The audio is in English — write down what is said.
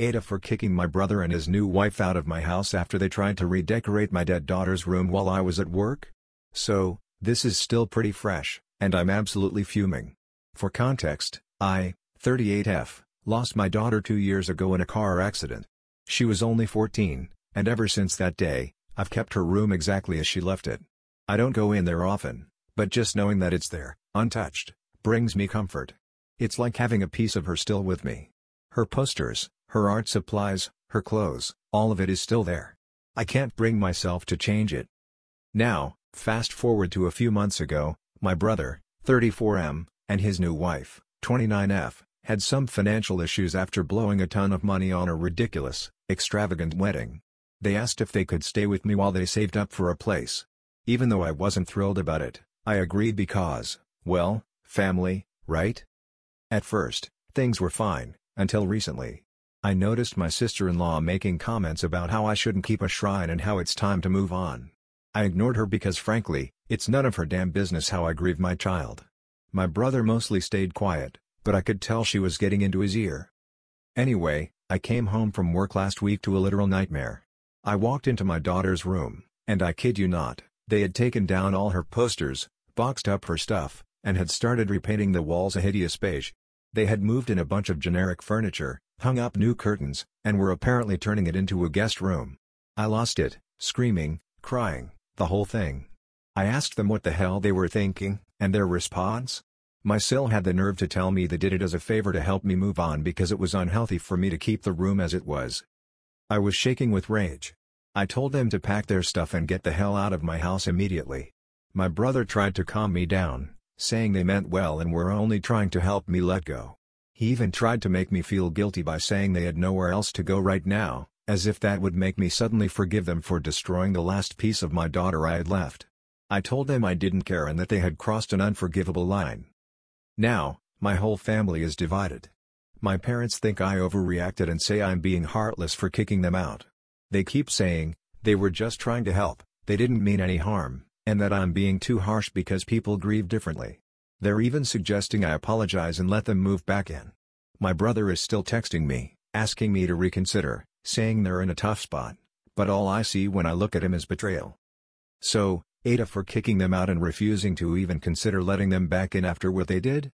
Ada for kicking my brother and his new wife out of my house after they tried to redecorate my dead daughter's room while I was at work. So, this is still pretty fresh, and I'm absolutely fuming. For context, I, 38F, lost my daughter 2 years ago in a car accident. She was only 14, and ever since that day, I've kept her room exactly as she left it. I don't go in there often, but just knowing that it's there, untouched, brings me comfort. It's like having a piece of her still with me. Her posters, her art supplies, her clothes, all of it is still there. I can't bring myself to change it. Now, fast forward to a few months ago, my brother, 34M, and his new wife, 29F, had some financial issues after blowing a ton of money on a ridiculous, extravagant wedding. They asked if they could stay with me while they saved up for a place. Even though I wasn't thrilled about it, I agreed because, well, family, right? At first, things were fine, until recently. I noticed my sister-in-law making comments about how I shouldn't keep a shrine and how it's time to move on. I ignored her because frankly, it's none of her damn business how I grieve my child. My brother mostly stayed quiet, but I could tell she was getting into his ear. Anyway, I came home from work last week to a literal nightmare. I walked into my daughter's room, and I kid you not, they had taken down all her posters, boxed up her stuff, and had started repainting the walls a hideous beige. They had moved in a bunch of generic furniture, hung up new curtains, and were apparently turning it into a guest room. I lost it, screaming, crying, the whole thing. I asked them what the hell they were thinking, and their response? My sil had the nerve to tell me they did it as a favor to help me move on because it was unhealthy for me to keep the room as it was. I was shaking with rage. I told them to pack their stuff and get the hell out of my house immediately. My brother tried to calm me down, saying they meant well and were only trying to help me let go. He even tried to make me feel guilty by saying they had nowhere else to go right now, as if that would make me suddenly forgive them for destroying the last piece of my daughter I had left. I told them I didn't care and that they had crossed an unforgivable line. Now, my whole family is divided. My parents think I overreacted and say I'm being heartless for kicking them out. They keep saying, they were just trying to help, they didn't mean any harm, and that I'm being too harsh because people grieve differently. They're even suggesting I apologize and let them move back in. My brother is still texting me, asking me to reconsider, saying they're in a tough spot, but all I see when I look at him is betrayal. So, Ada for kicking them out and refusing to even consider letting them back in after what they did?